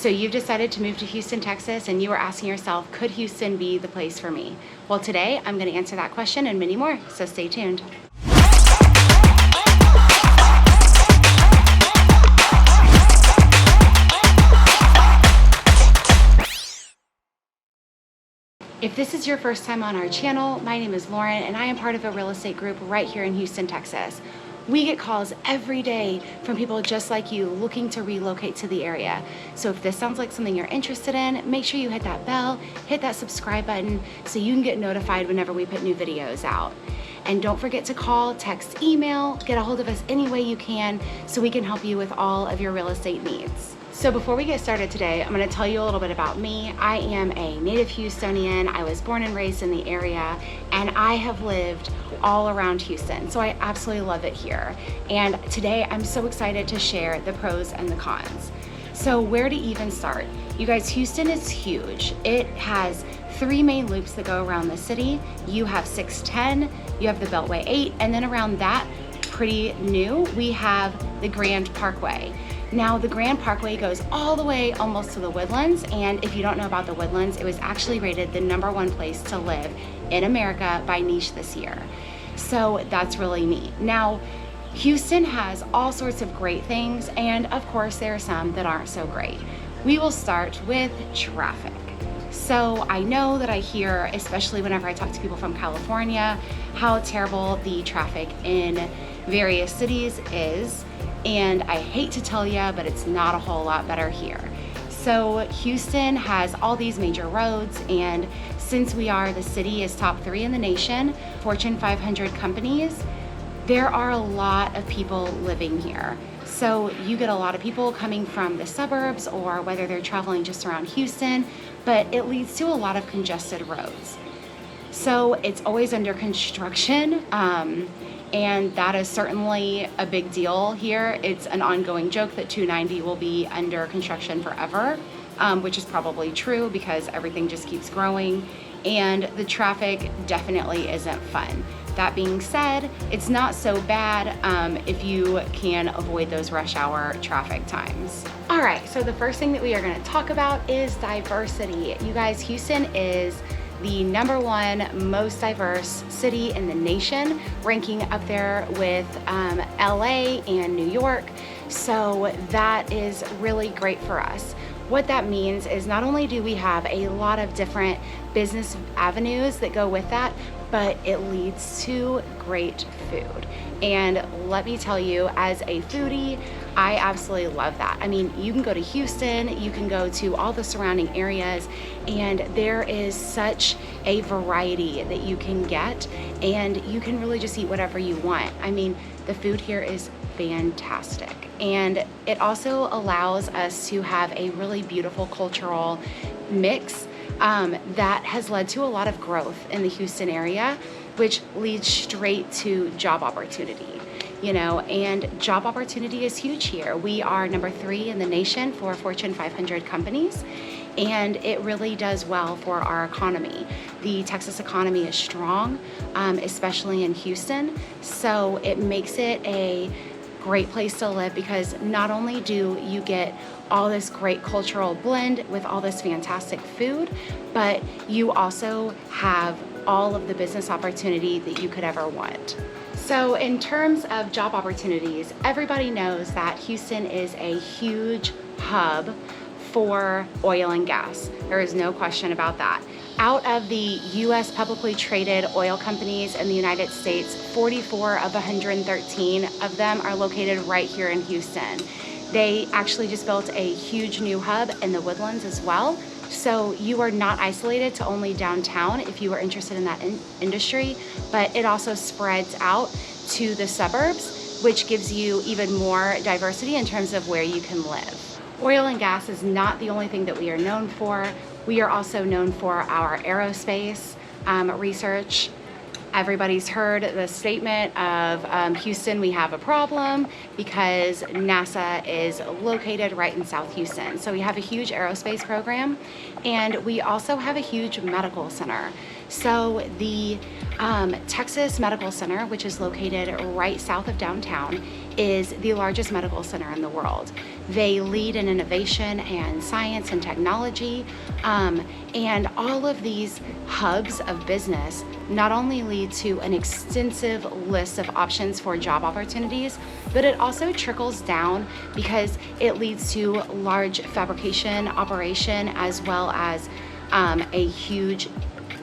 So you've decided to move to Houston, Texas, and you are asking yourself, could Houston be the place for me? Well, today I'm going to answer that question and many more, so stay tuned. If this is your first time on our channel, my name is Lauren and I am part of a real estate group right here in Houston, Texas. We get calls every day from people just like you looking to relocate to the area. So if this sounds like something you're interested in, make sure you hit that bell, hit that subscribe button so you can get notified whenever we put new videos out. And don't forget to call, text, email, get a hold of us any way you can so we can help you with all of your real estate needs. So before we get started today, I'm going to tell you a little bit about me. I am a native Houstonian. I was born and raised in the area, and I have lived all around Houston. So I absolutely love it here. And today I'm so excited to share the pros and the cons. So where to even start? You guys, Houston is huge. It has 3 main loops that go around the city. You have 610, you have the Beltway 8, and then around that, pretty new, we have the Grand Parkway. Now the Grand Parkway goes all the way almost to the Woodlands, and if you don't know about the Woodlands, it was actually rated the #1 place to live in America by Niche this year. So that's really neat. Now, Houston has all sorts of great things, and of course there are some that aren't so great. We will start with traffic. So I know that I hear, especially whenever I talk to people from California, how terrible the traffic in various cities is. And I hate to tell you, but it's not a whole lot better here. So Houston has all these major roads, and since the city is top 3 in the nation, Fortune 500 companies, there are a lot of people living here. So you get a lot of people coming from the suburbs or whether they're traveling just around Houston, but it leads to a lot of congested roads. So it's always under construction. And that is certainly a big deal here. It's an ongoing joke that 290 will be under construction forever, which is probably true because everything just keeps growing, and the traffic definitely isn't fun. That being said, it's not so bad if you can avoid those rush hour traffic times. All right, so the first thing that we are gonna talk about is diversity. You guys, Houston is the #1 most diverse city in the nation, ranking up there with LA and New York. So that is really great for us. What that means is not only do we have a lot of different business avenues that go with that, but it leads to great food. And let me tell you, as a foodie, I absolutely love that. I mean, you can go to Houston, you can go to all the surrounding areas, and there is such a variety that you can get, and you can really just eat whatever you want. I mean, the food here is fantastic. And it also allows us to have a really beautiful cultural mix that has led to a lot of growth in the Houston area, which leads straight to job opportunity. You know, and job opportunity is huge here. We are #3 in the nation for Fortune 500 companies, and it really does well for our economy. The Texas economy is strong, especially in Houston, so it makes it a great place to live because not only do you get all this great cultural blend with all this fantastic food, but you also have all of the business opportunity that you could ever want. So in terms of job opportunities, everybody knows that Houston is a huge hub for oil and gas. There is no question about that. Out of the US publicly traded oil companies in the United States, 44 of 113 of them are located right here in Houston. They actually just built a huge new hub in the Woodlands as well. So you are not isolated to only downtown if you are interested in that industry, but it also spreads out to the suburbs, which gives you even more diversity in terms of where you can live. Oil and gas is not the only thing that we are known for. We are also known for our aerospace research. Everybody's heard the statement of Houston, we have a problem, because NASA is located right in South Houston. So we have a huge aerospace program, and we also have a huge medical center. So the Texas Medical Center, which is located right south of downtown, is the largest medical center in the world. They lead in innovation and science and technology. And all of these hubs of business not only lead to an extensive list of options for job opportunities, but it also trickles down because it leads to large fabrication operation as well as a huge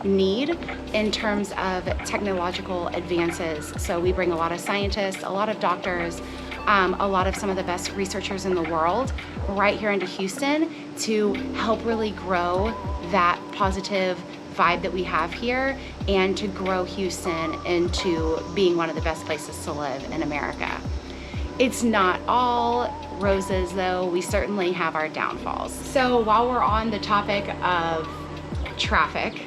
need in terms of technological advances. So we bring a lot of scientists, a lot of doctors, a lot of some of the best researchers in the world right here into Houston to help really grow that positive vibe that we have here and to grow Houston into being one of the best places to live in America. It's not all roses though. We certainly have our downfalls. So while we're on the topic of traffic,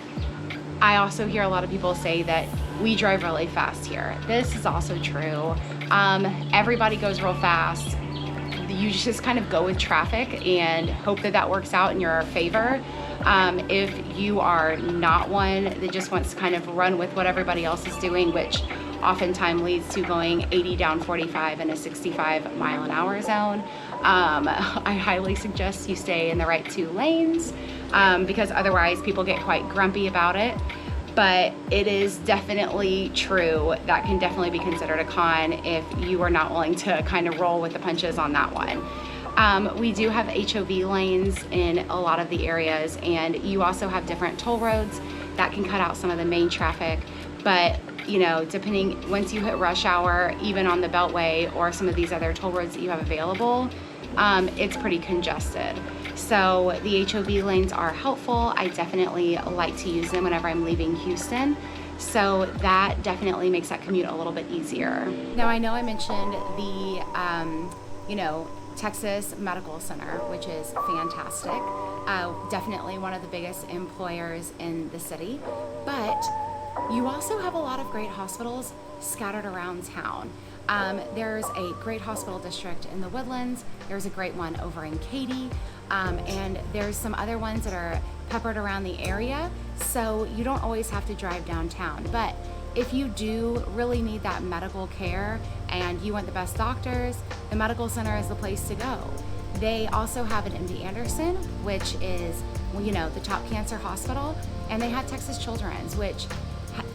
I also hear a lot of people say that we drive really fast here. This is also true. Everybody goes real fast. You just kind of go with traffic and hope that that works out in your favor. If you are not one that just wants to kind of run with what everybody else is doing, which oftentimes leads to going 80 down 45 in a 65 mile an hour zone, I highly suggest you stay in the right 2 lanes because otherwise people get quite grumpy about it. But it is definitely true. That can definitely be considered a con if you are not willing to kind of roll with the punches on that one. We do have HOV lanes in a lot of the areas, and you also have different toll roads that can cut out some of the main traffic. But you know, depending, once you hit rush hour, even on the Beltway or some of these other toll roads that you have available, it's pretty congested. So the HOV lanes are helpful. I definitely like to use them whenever I'm leaving Houston. So that definitely makes that commute a little bit easier. Now I know I mentioned the, Texas Medical Center, which is fantastic. Definitely one of the biggest employers in the city, but you also have a lot of great hospitals scattered around town. There's a great hospital district in the Woodlands. There's a great one over in Katy. And there's some other ones that are peppered around the area. So you don't always have to drive downtown. But if you do really need that medical care and you want the best doctors, the medical center is the place to go. They also have an MD Anderson, which is, the top cancer hospital. And they have Texas Children's, which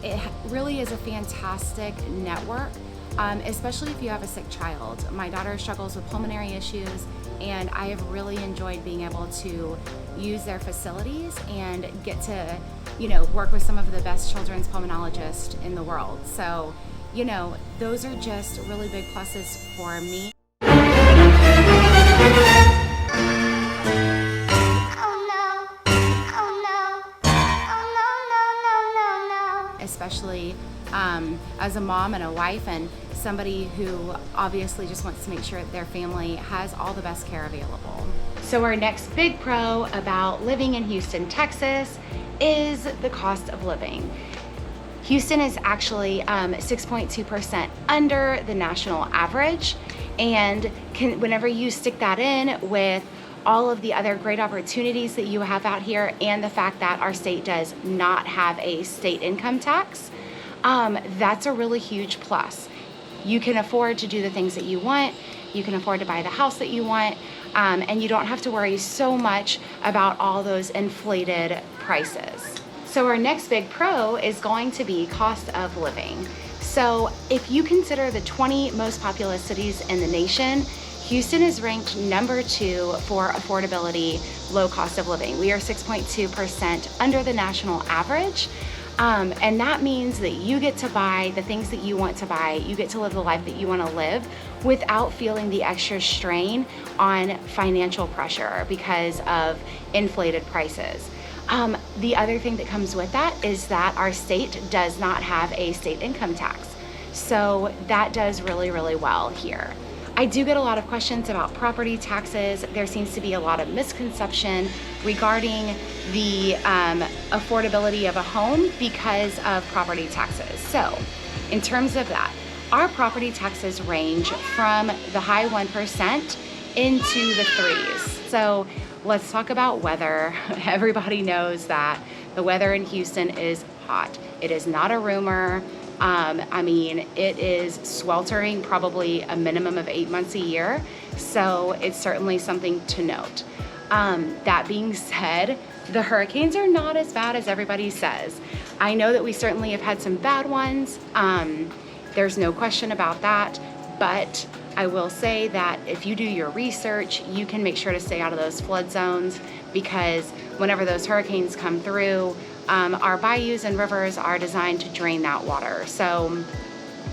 it really is a fantastic network, especially if you have a sick child. My daughter struggles with pulmonary issues, and I have really enjoyed being able to use their facilities and get to, work with some of the best children's pulmonologists in the world. So, those are just really big pluses for me. Especially as a mom and a wife and somebody who obviously just wants to make sure that their family has all the best care available. So our next big pro about living in Houston, Texas is the cost of living. Houston is actually 6.2% under the national average, and whenever you stick that in with all of the other great opportunities that you have out here and the fact that our state does not have a state income tax, that's a really huge plus. You can afford to do the things that you want, you can afford to buy the house that you want, and you don't have to worry so much about all those inflated prices. So our next big pro is going to be cost of living. So if you consider the 20 most populous cities in the nation, Houston is ranked number 2 for affordability, low cost of living. We are 6.2% under the national average. And that means that you get to buy the things that you want to buy. You get to live the life that you want to live without feeling the extra strain on financial pressure because of inflated prices. The other thing that comes with that is that our state does not have a state income tax. So that does really, really well here. I do get a lot of questions about property taxes. There seems to be a lot of misconception regarding the affordability of a home because of property taxes. So in terms of that, our property taxes range from the high 1% into the 3s. So let's talk about weather. Everybody knows that the weather in Houston is hot. It is not a rumor. I mean, it is sweltering probably a minimum of 8 months a year, so it's certainly something to note. That being said, the hurricanes are not as bad as everybody says. I know that we certainly have had some bad ones. There's no question about that, but I will say that if you do your research, you can make sure to stay out of those flood zones, because whenever those hurricanes come through, our bayous and rivers are designed to drain that water. So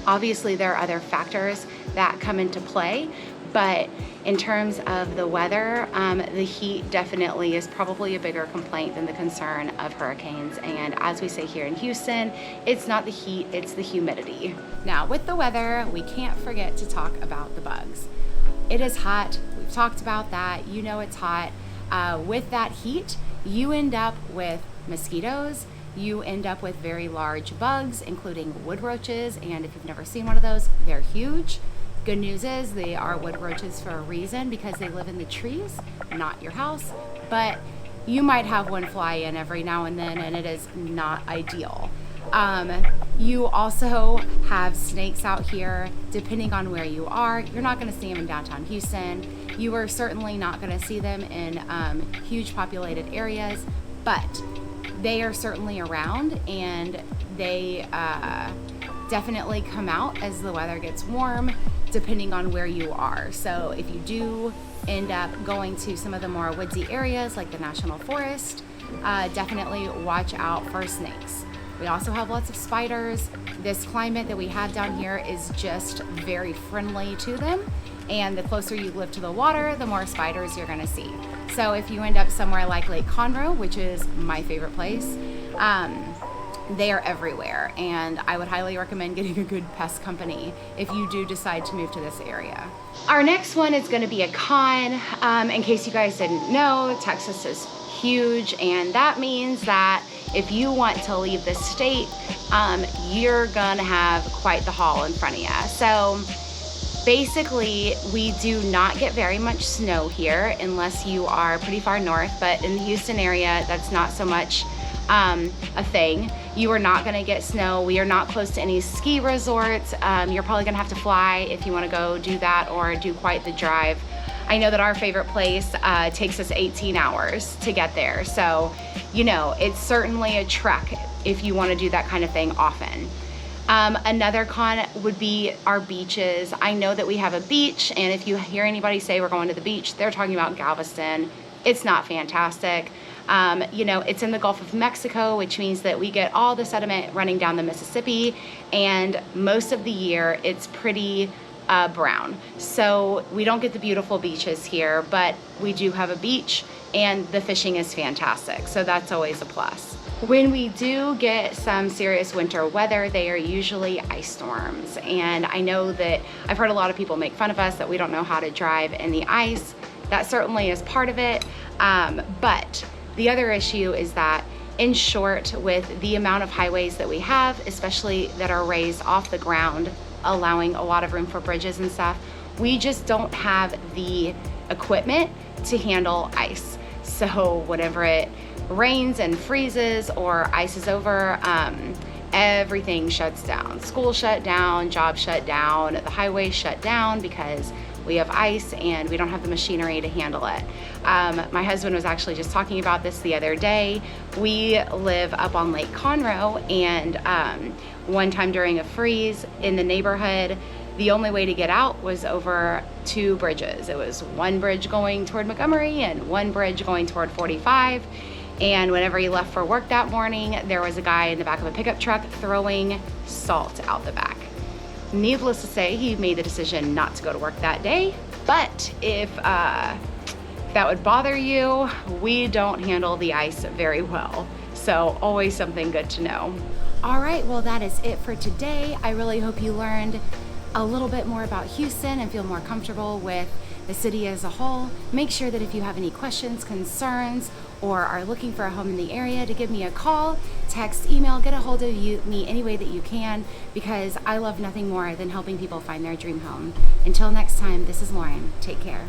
obviously there are other factors that come into play, but in terms of the weather, the heat definitely is probably a bigger complaint than the concern of hurricanes. And as we say here in Houston, it's not the heat, it's the humidity. Now with the weather, we can't forget to talk about the bugs. It is hot, we've talked about that, you know it's hot. With that heat, you end up with mosquitoes, you end up with very large bugs, including wood roaches, and if you've never seen one of those, they're huge. Good news is they are wood roaches for a reason, because they live in the trees, not your house, but you might have one fly in every now and then, and it is not ideal. You also have snakes out here, depending on where you are. You're not gonna see them in downtown Houston. You are certainly not gonna see them in huge populated areas, but they are certainly around, and they definitely come out as the weather gets warm, depending on where you are. So if you do end up going to some of the more woodsy areas like the National Forest, definitely watch out for snakes. We also have lots of spiders. This climate that we have down here is just very friendly to them, and the closer you live to the water, the more spiders you're gonna see. So if you end up somewhere like Lake Conroe, which is my favorite place, they are everywhere, and I would highly recommend getting a good pest company if you do decide to move to this area. Our next one is going to be a con. In case you guys didn't know, Texas is huge, and that means that if you want to leave the state, you're gonna have quite the haul in front of you. So basically, we do not get very much snow here unless you are pretty far north, but in the Houston area, that's not so much a thing. You are not gonna get snow. We are not close to any ski resorts. You're probably gonna have to fly if you wanna go do that or do quite the drive. I know that our favorite place takes us 18 hours to get there. So, you know, it's certainly a trek if you wanna do that kind of thing often. Another con would be our beaches. I know that we have a beach, and if you hear anybody say we're going to the beach, they're talking about Galveston. It's not fantastic. You know, it's in the Gulf of Mexico, which means that we get all the sediment running down the Mississippi, and most of the year it's pretty brown. So we don't get the beautiful beaches here, but we do have a beach, and the fishing is fantastic. So that's always a plus. When we do get some serious winter weather, they are usually ice storms. And I know that I've heard a lot of people make fun of us that we don't know how to drive in the ice. That certainly is part of it. But the other issue is that, in short, with the amount of highways that we have, especially that are raised off the ground, allowing a lot of room for bridges and stuff, we just don't have the equipment to handle ice. So whenever it rains and freezes or ice is over, everything shuts down. School shut down, jobs shut down, the highways shut down because we have ice and we don't have the machinery to handle it. My husband was actually just talking about this the other day. We live up on Lake Conroe, and one time during a freeze in the neighborhood, the only way to get out was over two bridges. It was one bridge going toward Montgomery and one bridge going toward 45. And whenever he left for work that morning, there was a guy in the back of a pickup truck throwing salt out the back. Needless to say, he made the decision not to go to work that day. But if that would bother you, we don't handle the ice very well. So always something good to know. All right, well, that is it for today. I really hope you learned a little bit more about Houston and feel more comfortable with the city as a whole. Make sure that if you have any questions, concerns, or are looking for a home in the area, to give me a call, text, email, get a hold of me any way that you can, because I love nothing more than helping people find their dream home. Until next time, this is Lauren. Take care.